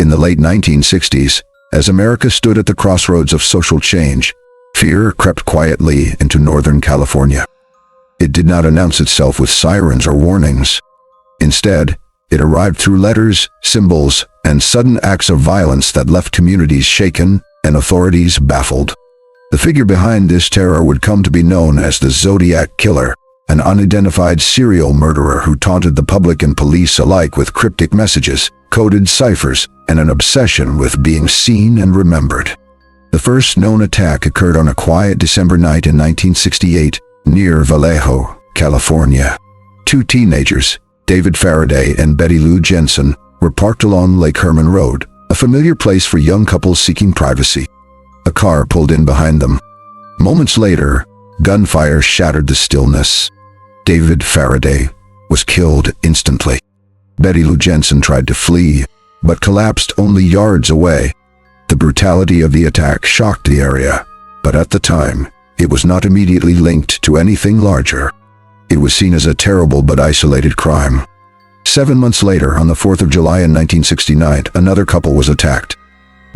In the late 1960s, as America stood at the crossroads of social change, fear crept quietly into Northern California. It did not announce itself with sirens or warnings. Instead, it arrived through letters, symbols, and sudden acts of violence that left communities shaken and authorities baffled. The figure behind this terror would come to be known as the Zodiac Killer, an unidentified serial murderer who taunted the public and police alike with cryptic messages, coded ciphers, and an obsession with being seen and remembered. The first known attack occurred on a quiet December night in 1968 near Vallejo, California. Two teenagers, David Faraday and Betty Lou Jensen, were parked along Lake Herman Road, a familiar place for young couples seeking privacy. A car pulled in behind them. Moments later, gunfire shattered the stillness. David Faraday was killed instantly. Betty Lou Jensen tried to flee, but collapsed only yards away. The brutality of the attack shocked the area, but at the time, it was not immediately linked to anything larger. It was seen as a terrible but isolated crime. 7 months later, on the 4th of July in 1969, another couple was attacked.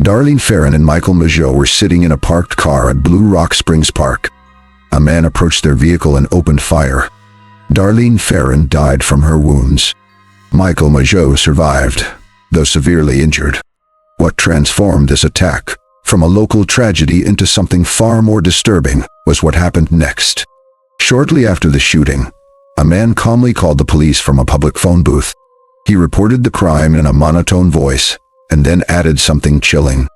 Darlene Ferrin and Michael Mageau were sitting in a parked car at Blue Rock Springs Park. A man approached their vehicle and opened fire. Darlene Ferrin died from her wounds. Michael Mageau survived, though severely injured. What transformed this attack from a local tragedy into something far more disturbing was what happened next. Shortly after the shooting, a man calmly called the police from a public phone booth. He reported the crime in a monotone voice, and then added something chilling.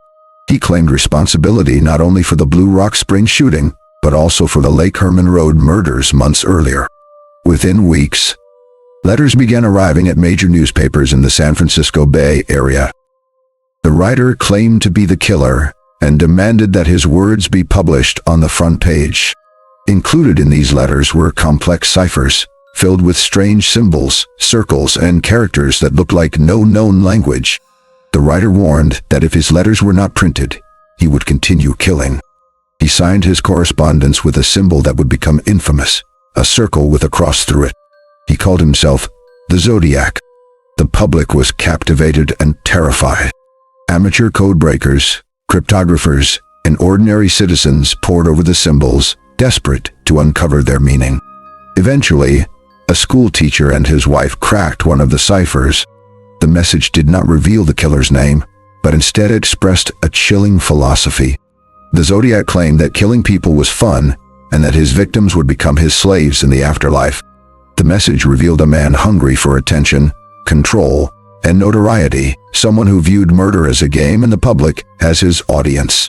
He claimed responsibility not only for the Blue Rock Springs shooting, but also for the Lake Herman Road murders months earlier. Within weeks, letters began arriving at major newspapers in the San Francisco Bay Area. The writer claimed to be the killer and demanded that his words be published on the front page. Included in these letters were complex ciphers, filled with strange symbols, circles, and characters that looked like no known language. The writer warned that if his letters were not printed, he would continue killing. He signed his correspondence with a symbol that would become infamous, a circle with a cross through it. He called himself the Zodiac. The public was captivated and terrified. Amateur code breakers, cryptographers, and ordinary citizens pored over the symbols, desperate to uncover their meaning. Eventually, a school teacher and his wife cracked one of the ciphers. The message did not reveal the killer's name, but instead expressed a chilling philosophy. The Zodiac claimed that killing people was fun and that his victims would become his slaves in the afterlife. The message revealed a man hungry for attention, control, and notoriety, someone who viewed murder as a game and the public as his audience.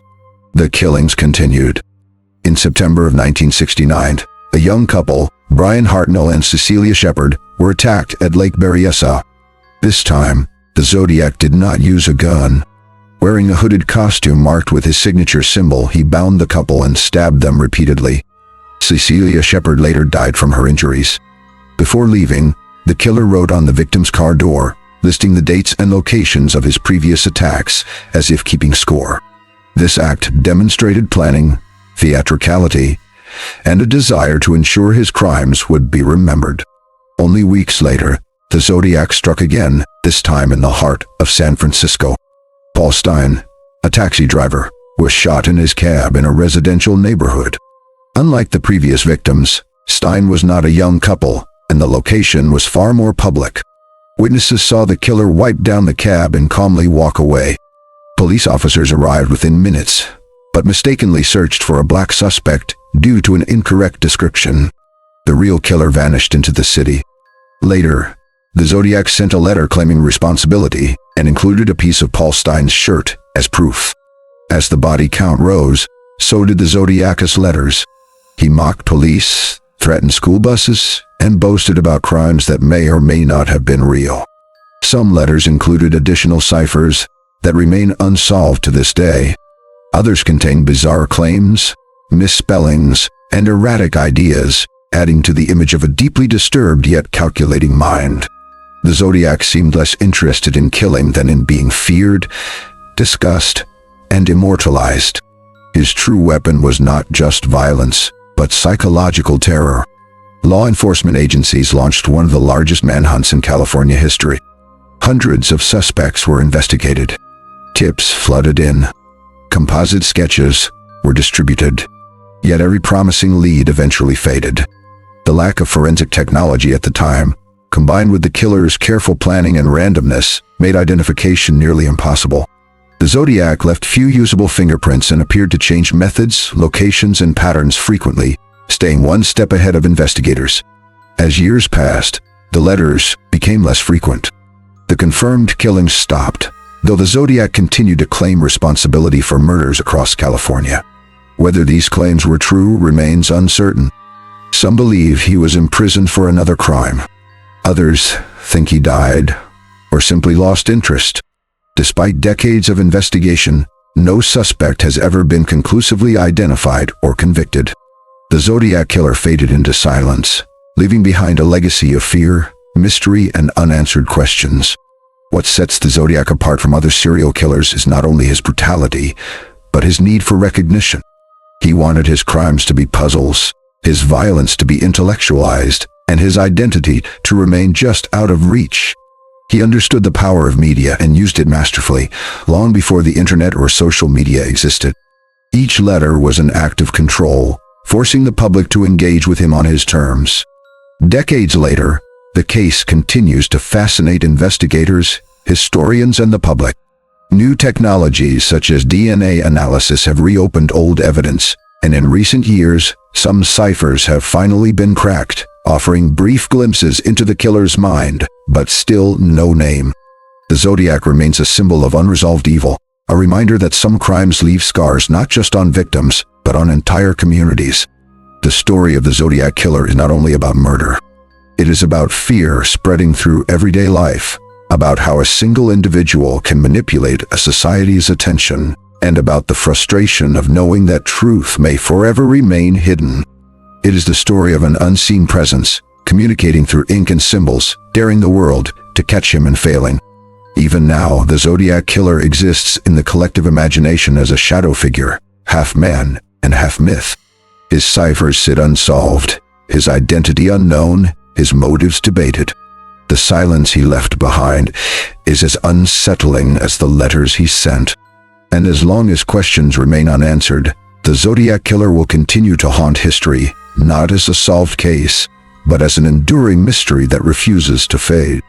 The killings continued. In September of 1969, a young couple, Brian Hartnell and Cecilia Shepard, were attacked at Lake Berryessa. This time, the Zodiac did not use a gun. Wearing a hooded costume marked with his signature symbol, he bound the couple and stabbed them repeatedly. Cecilia Shepard later died from her injuries. Before leaving, the killer wrote on the victim's car door, listing the dates and locations of his previous attacks, as if keeping score. This act demonstrated planning, theatricality, and a desire to ensure his crimes would be remembered. Only weeks later, the Zodiac struck again, this time in the heart of San Francisco. Paul Stein, a taxi driver, was shot in his cab in a residential neighborhood. Unlike the previous victims, Stein was not a young couple, and the location was far more public. Witnesses saw the killer wipe down the cab and calmly walk away. Police officers arrived within minutes, but mistakenly searched for a black suspect due to an incorrect description. The real killer vanished into the city. Later, the Zodiac sent a letter claiming responsibility and included a piece of Paul Stein's shirt as proof. As the body count rose, so did the Zodiac's letters. He mocked police, threatened school buses, and boasted about crimes that may or may not have been real. Some letters included additional ciphers that remain unsolved to this day. Others contained bizarre claims, misspellings, and erratic ideas, adding to the image of a deeply disturbed yet calculating mind. The Zodiac seemed less interested in killing than in being feared, discussed, and immortalized. His true weapon was not just violence, but psychological terror. Law enforcement agencies launched one of the largest manhunts in California history. Hundreds of suspects were investigated, Tips flooded in. Composite sketches were distributed. Yet every promising lead eventually faded. The lack of forensic technology at the time, combined with the killer's careful planning and randomness, made identification nearly impossible. The Zodiac left few usable fingerprints and appeared to change methods, locations, and patterns frequently, staying one step ahead of investigators. As years passed, the letters became less frequent. The confirmed killings stopped, though the Zodiac continued to claim responsibility for murders across California. Whether these claims were true remains uncertain. Some believe he was imprisoned for another crime. Others think he died, or simply lost interest. Despite decades of investigation, no suspect has ever been conclusively identified or convicted. The Zodiac Killer faded into silence, leaving behind a legacy of fear, mystery, and unanswered questions. What sets the Zodiac apart from other serial killers is not only his brutality, but his need for recognition. He wanted his crimes to be puzzles, his violence to be intellectualized, and his identity to remain just out of reach. He understood the power of media and used it masterfully, long before the internet or social media existed. Each letter was an act of control, forcing the public to engage with him on his terms. Decades later, the case continues to fascinate investigators, historians, and the public. New technologies such as DNA analysis have reopened old evidence, and in recent years, some ciphers have finally been cracked, offering brief glimpses into the killer's mind, but still no name. The Zodiac remains a symbol of unresolved evil, a reminder that some crimes leave scars not just on victims, but on entire communities. The story of the Zodiac Killer is not only about murder. It is about fear spreading through everyday life, about how a single individual can manipulate a society's attention, and about the frustration of knowing that truth may forever remain hidden. It is the story of an unseen presence, communicating through ink and symbols, daring the world to catch him and failing. Even now, the Zodiac Killer exists in the collective imagination as a shadow figure, half man and half myth. His ciphers sit unsolved, his identity unknown, his motives debated. The silence he left behind is as unsettling as the letters he sent. And as long as questions remain unanswered, the Zodiac Killer will continue to haunt history, not as a solved case, but as an enduring mystery that refuses to fade.